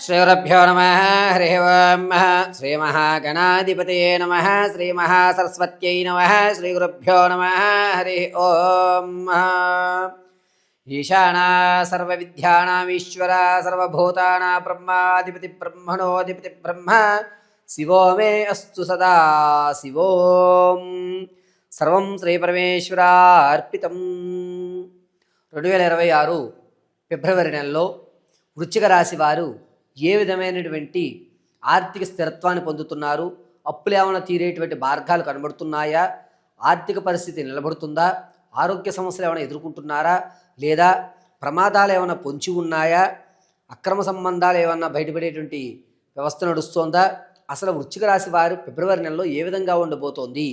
శ్రీగురుభ్యో నమః హరి ఓం శ్రీమహాగణాధిపతయే నమః శ్రీమహాసరస్వత్యై నమః శ్రీగురుభ్యో నమః హరి ఓం ఈశానా సర్వవిద్యానామీశ్వర సర్వభూతానాం బ్రహ్మాధిపతి బ్రహ్మణోధిపతి బ్రహ్మ శివో మే అస్తు సదా శివోం సర్వం శ్రీ పరమేశ్వరార్పితం. 2026 ఫిబ్రవరి నెలలో వృశ్చిక రాశి వారు ఏ విధమైనటువంటి ఆర్థిక స్థిరత్వాన్ని పొందుతున్నారు? అప్పులు ఏమైనా తీరేటువంటి మార్గాలు కనబడుతున్నాయా? ఆర్థిక పరిస్థితి నిలబడుతుందా? ఆరోగ్య సమస్యలు ఏమైనా ఎదుర్కొంటున్నారా? లేదా ప్రమాదాలు ఏమైనా పొంచి ఉన్నాయా? అక్రమ సంబంధాలు ఏమైనా బయటపడేటువంటి వ్యవస్థ నడుస్తోందా? అసలు వృశ్చిక రాశి వారు ఫిబ్రవరి నెలలో ఏ విధంగా ఉండబోతోంది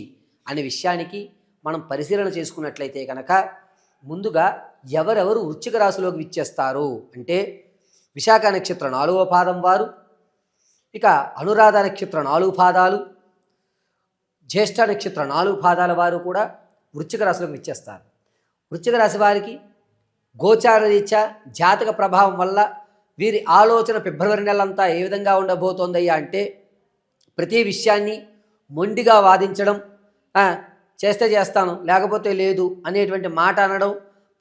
అనే విషయానికి మనం పరిశీలన చేసుకున్నట్లయితే కనుక ముందుగా ఎవరెవరు వృశ్చిక రాశిలోకి విచ్చేస్తారు అంటే విశాఖ నక్షత్రం 4వ పాదం వారు, ఇక అనురాధ నక్షత్రం 4 పాదాలు, జ్యేష్ఠ నక్షత్రం 4 పాదాల వారు కూడా వృశ్చిక రాశిలోకి విచ్చేస్తారు. వృశ్చిక రాశి వారికి గోచార రీత్యా జాతక ప్రభావం వల్ల వీరి ఆలోచన ఫిబ్రవరి నెలంతా ఏ విధంగా ఉండబోతోందయ్యా అంటే ప్రతి విషయాన్ని మొండిగా వాదించడం, చేస్తే చేస్తాను లేకపోతే లేదు అనేటువంటి మాట అనడం,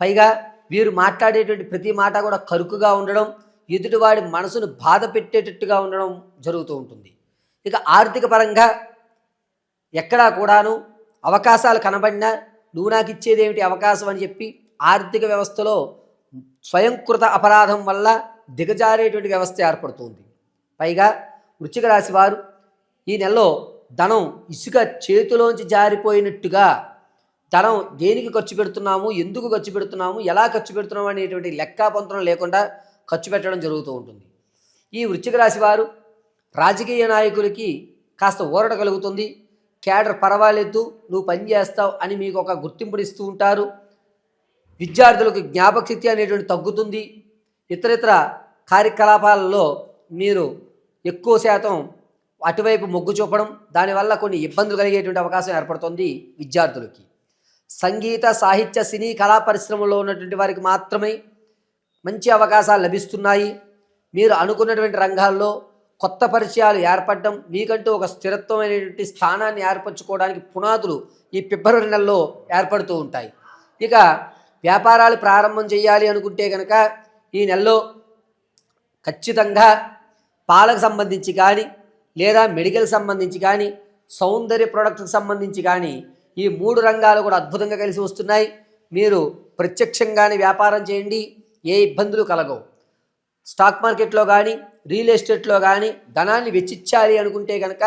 పైగా వీరు మాట్లాడేటువంటి ప్రతి మాట కూడా కరుకుగా ఉండడం, ఎదుటివాడి మనసును బాధ పెట్టేటట్టుగా ఉండడం జరుగుతూ ఉంటుంది. ఇక ఆర్థిక పరంగా ఎక్కడా కూడాను అవకాశాలు కనబడినా నువ్వు నాకు ఇచ్చేది ఏమిటి అవకాశం అని చెప్పి ఆర్థిక వ్యవస్థలో స్వయంకృత అపరాధం వల్ల దిగజారేటువంటి వ్యవస్థ ఏర్పడుతుంది. పైగా వృశ్చిక రాశి వారు ఈ నెలలో ధనం ఇసుక చేతిలోంచి జారిపోయినట్టుగా ధనం దేనికి ఖర్చు పెడుతున్నాము, ఎందుకు ఖర్చు పెడుతున్నాము, ఎలా ఖర్చు పెడుతున్నాము అనేటువంటి లెక్కాపంతరం లేకుండా ఖర్చు పెట్టడం జరుగుతూ ఉంటుంది. ఈ వృశ్చిక రాశి వారు రాజకీయ నాయకులకి కాస్త ఊరట కలుగుతుంది. క్యాడర్ పర్వాలేదు నువ్వు పని చేస్తావు అని మీకు ఒక గుర్తింపునిస్తూ ఉంటారు. విద్యార్థులకు జ్ఞాపకశక్తి అనేటువంటి తగ్గుతుంది. ఇతరితర కార్యకలాపాలలో మీరు ఎక్కువ శాతం అటువైపు మొగ్గు చూపడం, దానివల్ల కొన్ని ఇబ్బందులు కలిగేటువంటి అవకాశం ఏర్పడుతుంది విద్యార్థులకి. సంగీత సాహిత్య సినీ కళా పరిశ్రమలో ఉన్నటువంటి వారికి మాత్రమే మంచి అవకాశాలు లభిస్తున్నాయి. మీరు అనుకున్నటువంటి రంగాల్లో కొత్త పరిచయాలు ఏర్పడడం, మీకంటూ ఒక స్థిరత్వమైనటువంటి స్థానాన్ని ఏర్పరచుకోవడానికి పునాదులు ఈ ఫిబ్రవరి నెలలో ఏర్పడుతూ ఉంటాయి. ఇక వ్యాపారాలు ప్రారంభం చేయాలి అనుకుంటే కనుక ఈ నెలలో ఖచ్చితంగా పాలకు సంబంధించి కానీ, లేదా మెడికల్ సంబంధించి కానీ, సౌందర్య ప్రొడక్ట్కి సంబంధించి కానీ ఈ 3 రంగాలు కూడా అద్భుతంగా కలిసి వస్తున్నాయి. మీరు ప్రత్యక్షంగానే వ్యాపారం చేయండి, ఏ ఇబ్బందులు కలగవు. స్టాక్ మార్కెట్లో కానీ, రియల్ ఎస్టేట్లో కానీ ధనాన్ని వెచ్చించాలి అనుకుంటే కనుక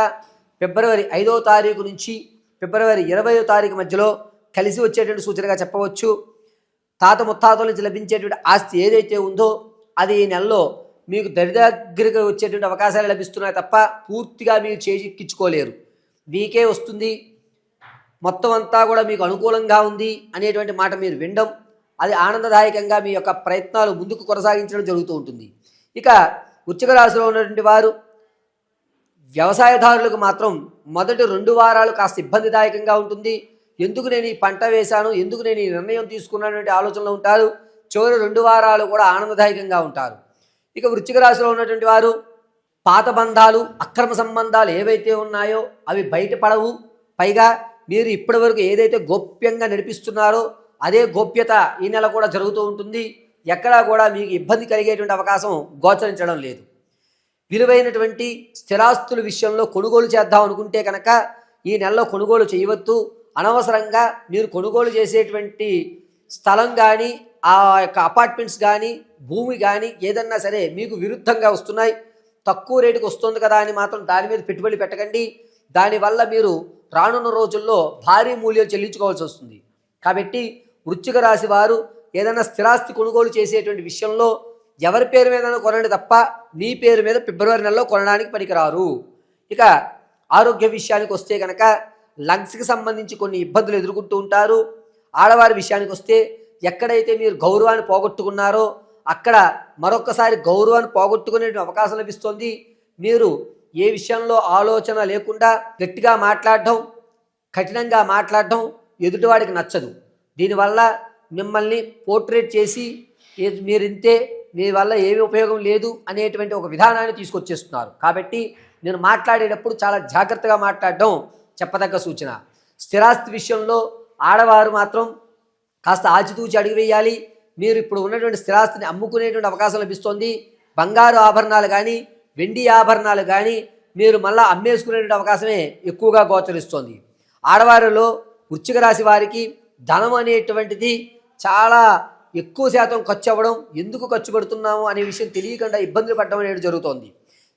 ఫిబ్రవరి 5వ తారీఖు నుంచి ఫిబ్రవరి 20వ తారీఖు మధ్యలో కలిసి వచ్చేటువంటి సూచనగా చెప్పవచ్చు. తాత ముత్తాతల నుంచి లభించేటువంటి ఆస్తి ఏదైతే ఉందో అది ఈ నెలలో మీకు దరిదగ్గరగా వచ్చేటువంటి అవకాశాలు లభిస్తున్నాయి తప్ప పూర్తిగా మీరు చేజిక్కించుకోలేరు. మీకే వస్తుంది, మొత్తం అంతా కూడా మీకు అనుకూలంగా ఉంది అనేటువంటి మాట మీరు వినడం, అది ఆనందదాయకంగా మీ యొక్క ప్రయత్నాలు ముందుకు కొనసాగించడం జరుగుతూ ఉంటుంది. ఇక వృశ్చిక రాశిలో ఉన్నటువంటి వారు వ్యవసాయదారులకు మాత్రం మొదటి 2 వారాలు కాస్త ఇబ్బందిదాయకంగా ఉంటుంది. ఎందుకు నేను ఈ పంట వేశాను, ఎందుకు నేను ఈ నిర్ణయం తీసుకున్నటువంటి ఆలోచనలో ఉంటారు. చివరి 2 వారాలు కూడా ఆనందదాయకంగా ఉంటారు. ఇక వృశ్చిక రాశిలో ఉన్నటువంటి వారు పాత బంధాలు, అక్రమ సంబంధాలు ఏవైతే ఉన్నాయో అవి బయటపడవు. పైగా మీరు ఇప్పటివరకు ఏదైతే గోప్యంగా నడిపిస్తున్నారో అదే గోప్యత ఈ నెల కూడా జరుగుతూ ఉంటుంది. ఎక్కడా కూడా మీకు ఇబ్బంది కలిగేటువంటి అవకాశం గోచరించడం లేదు. విలువైనటువంటి స్థిరాస్తుల విషయంలో కొనుగోలు చేద్దాం అనుకుంటే కనుక ఈ నెలలో కొనుగోలు చేయవద్దు. అనవసరంగా మీరు కొనుగోలు చేసేటువంటి స్థలం కానీ, ఆ యొక్క అపార్ట్మెంట్స్ కానీ, భూమి కానీ ఏదన్నా సరే మీకు విరుద్ధంగా వస్తున్నాయి. తక్కువ రేటుకు వస్తుంది కదా అని మాత్రం దాని మీద పెట్టుబడి పెట్టకండి. దానివల్ల మీరు రానున్న రోజుల్లో భారీ మూల్యం చెల్లించుకోవాల్సి వస్తుంది. కాబట్టి వృశ్చిక రాశి వారు ఏదైనా స్థిరాస్తి కొనుగోలు చేసేటువంటి విషయంలో ఎవరి పేరు మీద కొనండి తప్ప మీ పేరు మీద ఫిబ్రవరి నెలలో కొనడానికి పనికిరారు. ఇక ఆరోగ్య విషయానికి వస్తే కనుక లంగ్స్కి సంబంధించి కొన్ని ఇబ్బందులు ఎదుర్కొంటూ ఉంటారు. ఆడవారి విషయానికి వస్తే ఎక్కడైతే మీరు గౌరవాన్ని పోగొట్టుకున్నారో అక్కడ మరొకసారి గౌరవాన్ని పోగొట్టుకునే అవకాశం లభిస్తుంది. మీరు ఏ విషయంలో ఆలోచన లేకుండా గట్టిగా మాట్లాడడం, కఠినంగా మాట్లాడడం ఎదుటివాడికి నచ్చదు. దీనివల్ల మిమ్మల్ని పోర్ట్రేట్ చేసి మీరింతే మీ వల్ల ఏమి ఉపయోగం లేదు అనేటువంటి ఒక విధానాన్ని తీసుకొచ్చేస్తున్నారు. కాబట్టి నేను మాట్లాడేటప్పుడు చాలా జాగ్రత్తగా మాట్లాడడం చెప్పదగ్గ సూచన. స్థిరాస్తి విషయంలో ఆడవారు మాత్రం కాస్త ఆచితూచి అడుగు వేయాలి. మీరు ఇప్పుడు ఉన్నటువంటి స్థిరాస్తిని అమ్ముకునేటువంటి అవకాశం లభిస్తుంది. బంగారు ఆభరణాలు కానీ వెండి ఆభరణాలు కానీ మీరు మళ్ళీ అమ్మేసుకునేటువంటి అవకాశమే ఎక్కువగా గోచరిస్తోంది. ఆడవారిలో వృశ్చిక రాశి వారికి ధనం అనేటువంటిది చాలా ఎక్కువ శాతం ఖర్చు అవ్వడం, ఎందుకు ఖర్చు పెడుతున్నాము అనే విషయం తెలియకుండా ఇబ్బందులు పడడం అనేది జరుగుతోంది.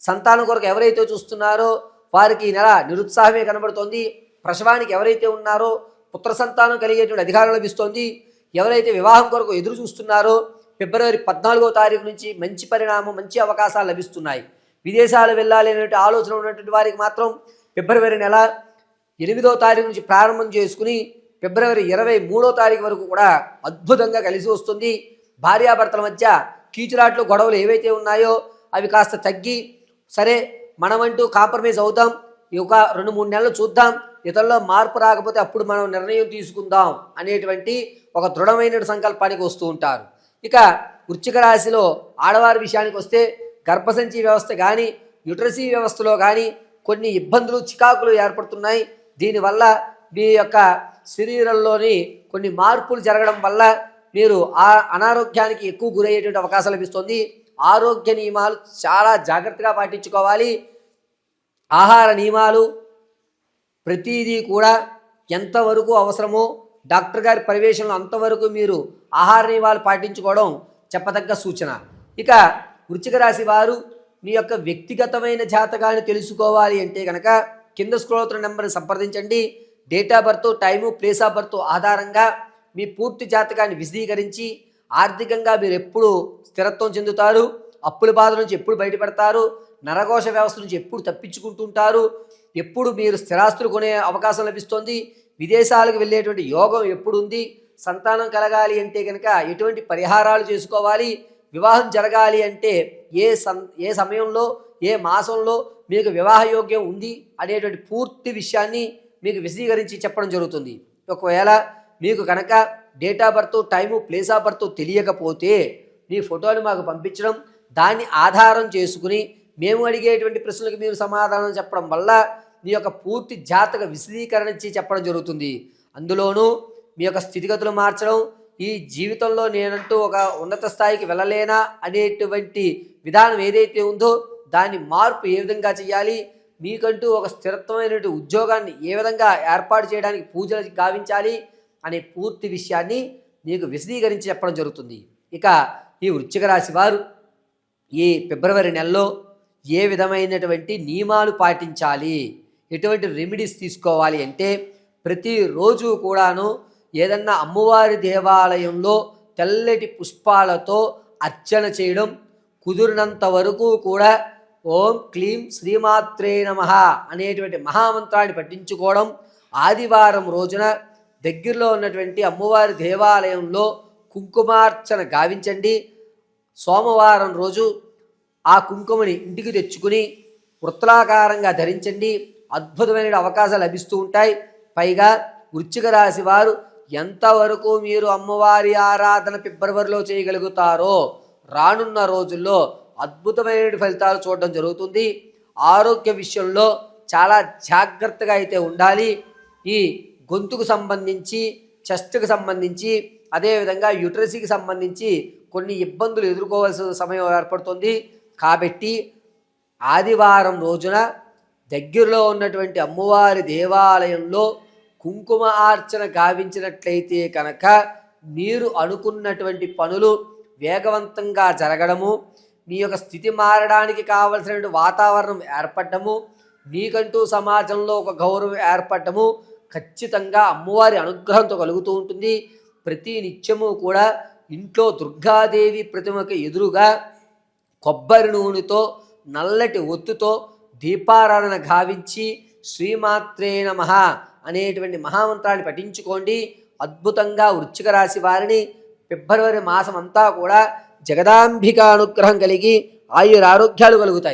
సంతానం కొరకు ఎవరైతే చూస్తున్నారో వారికి ఈ నెల నిరుత్సాహమే కనబడుతోంది. ప్రసవానికి ఎవరైతే ఉన్నారో పుత్ర సంతానం కలిగేటువంటి అధికారం లభిస్తోంది. ఎవరైతే వివాహం కొరకు ఎదురు చూస్తున్నారో ఫిబ్రవరి 14వ తారీఖు నుంచి మంచి పరిణామం, మంచి అవకాశాలు లభిస్తున్నాయి. విదేశాలు వెళ్ళాలి అనేటువంటి ఆలోచన ఉన్నటువంటి వారికి మాత్రం ఫిబ్రవరి నెల 8వ తారీఖు నుంచి ప్రారంభం చేసుకుని ఫిబ్రవరి 23వ తారీఖు వరకు కూడా అద్భుతంగా కలిసి వస్తుంది. భార్యాభర్తల మధ్య కీచులాట్లు గొడవలు ఏవైతే ఉన్నాయో అవి కాస్త తగ్గి, సరే మనమంటూ కాంప్రమైజ్ అవుతాం, ఒక 2-3 నెలలు చూద్దాం, ఇతరుల్లో మార్పు రాకపోతే అప్పుడు మనం నిర్ణయం తీసుకుందాం అనేటువంటి ఒక దృఢమైన సంకల్పానికి వస్తూ ఉంటారు. ఇక వృశ్చిక రాశిలో ఆడవారి విషయానికి వస్తే గర్భసంచి వ్యవస్థ కానీ యుటరసీ వ్యవస్థలో కానీ కొన్ని ఇబ్బందులు, చికాకులు ఏర్పడుతున్నాయి. దీనివల్ల మీ యొక్క శరీరంలోని కొన్ని మార్పులు జరగడం వల్ల మీరు ఆ అనారోగ్యానికి ఎక్కువ గురయ్యేటువంటి అవకాశం లభిస్తుంది. ఆరోగ్య నియమాలు చాలా జాగ్రత్తగా పాటించుకోవాలి. ఆహార నియమాలు ప్రతిదీ కూడా ఎంతవరకు అవసరమో డాక్టర్ గారి పర్యవేక్షణలో అంతవరకు మీరు ఆహార నియమాలు పాటించుకోవడం చెప్పదగ్గ సూచన. ఇక వృశ్చిక రాశి వారు మీ యొక్క వ్యక్తిగతమైన జాతకాన్ని తెలుసుకోవాలి అంటే కనుక కింద స్క్రోల్ అవుతున్న నెంబర్ని సంప్రదించండి. Date of birth, time, place of birth ఆధారంగా మీ పూర్తి జాతకాన్ని విశదీకరించి ఆర్థికంగా మీరు ఎప్పుడు స్థిరత్వం చెందుతారు, అప్పుల బాధ నుంచి ఎప్పుడు బయటపడతారు, నరకోశ వ్యవస్థ నుంచి ఎప్పుడు తప్పించుకుంటుంటారు, ఎప్పుడు మీరు స్థిరాస్తులు కొనే అవకాశం లభిస్తుంది, విదేశాలకు వెళ్ళేటువంటి యోగం ఎప్పుడు ఉంది, సంతానం కలగాలి అంటే కనుక ఎటువంటి పరిహారాలు చేసుకోవాలి, వివాహం జరగాలి అంటే ఏ సమయంలో ఏ మాసంలో మీకు వివాహ యోగ్యం ఉంది అనేటువంటి పూర్తి విషయాన్ని మీకు విశదీకరించి చెప్పడం జరుగుతుంది. ఒకవేళ మీకు కనుక date of birth, time, place of birth తెలియకపోతే మీ ఫోటోని మాకు పంపించడం, దాన్ని ఆధారం చేసుకుని మేము అడిగేటువంటి ప్రశ్నలకు మీరు సమాధానం చెప్పడం వల్ల మీ యొక్క పూర్తి జాతక విశదీకరణ చెప్పడం జరుగుతుంది. అందులోనూ మీ యొక్క స్థితిగతులు మార్చడం, ఈ జీవితంలో నేనంటూ ఒక ఉన్నత స్థాయికి వెళ్ళలేనా అనేటువంటి విధానం ఏదైతే ఉందో దాన్ని మార్పు ఏ విధంగా చేయాలి, మీకంటూ ఒక స్థిరత్వమైనటువంటి ఉద్యోగాన్ని ఏ విధంగా ఏర్పాటు చేయడానికి పూజలు గావించాలి అనే పూర్తి విషయాన్ని మీకు విశదీకరించి చెప్పడం జరుగుతుంది. ఇక ఈ వృశ్చిక రాశి వారు ఈ ఫిబ్రవరి నెలలో ఏ విధమైనటువంటి నియమాలు పాటించాలి, ఎటువంటి రెమెడీస్ తీసుకోవాలి అంటే ప్రతిరోజు కూడాను ఏదన్నా అమ్మవారి దేవాలయంలో తెల్లటి పుష్పాలతో అర్చన చేయడం, కుదిరినంత వరకు కూడా ఓం క్లీం శ్రీమాత్రే నమః అనేటువంటి మహామంత్రాన్ని పఠించుకోవడం, ఆదివారం రోజున దగ్గరలో ఉన్నటువంటి అమ్మవారి దేవాలయంలో కుంకుమార్చన గావించండి. సోమవారం రోజు ఆ కుంకుమని ఇంటికి తెచ్చుకుని వృత్తాకారంగా ధరించండి. అద్భుతమైన అవకాశాలు లభిస్తూ ఉంటాయి. పైగా వృశ్చిక రాశి వారు ఎంతవరకు మీరు అమ్మవారి ఆరాధన ఫిబ్రవరిలో చేయగలుగుతారో రానున్న రోజుల్లో అద్భుతమైన ఫలితాలు చూడడం జరుగుతుంది. ఆరోగ్య విషయంలో చాలా జాగ్రత్తగా అయితే ఉండాలి. ఈ గొంతుకు సంబంధించి, చెస్ట్కి సంబంధించి, అదేవిధంగా యుటరసీకి సంబంధించి కొన్ని ఇబ్బందులు ఎదుర్కోవాల్సిన సమయం ఏర్పడుతుంది. కాబట్టి ఆదివారం రోజున దగ్గరలో ఉన్నటువంటి అమ్మవారి దేవాలయంలో కుంకుమ ఆర్చన గావించినట్లయితే కనుక మీరు అనుకున్నటువంటి పనులు వేగవంతంగా జరగడము, మీ యొక్క స్థితి మారడానికి కావలసిన వాతావరణం ఏర్పడము, మీకంటూ సమాజంలో ఒక గౌరవం ఏర్పడము ఖచ్చితంగా అమ్మవారి అనుగ్రహంతో కలుగుతూ ఉంటుంది. ప్రతి నిత్యము కూడా ఇంట్లో దుర్గాదేవి ప్రతిమకు ఎదురుగా కొబ్బరి నూనెతో నల్లటి ఒత్తుతో దీపారాధన గావించి శ్రీమాత్రే నమః అనేటువంటి మహామంత్రాన్ని పఠించుకోండి. అద్భుతంగా వృశ్చిక రాశి వారిని ఫిబ్రవరి మాసం అంతా కూడా జగదాంబిక అనుగ్రహం కలిగి ఆయురారోగ్యాలు కలుగుతాయి.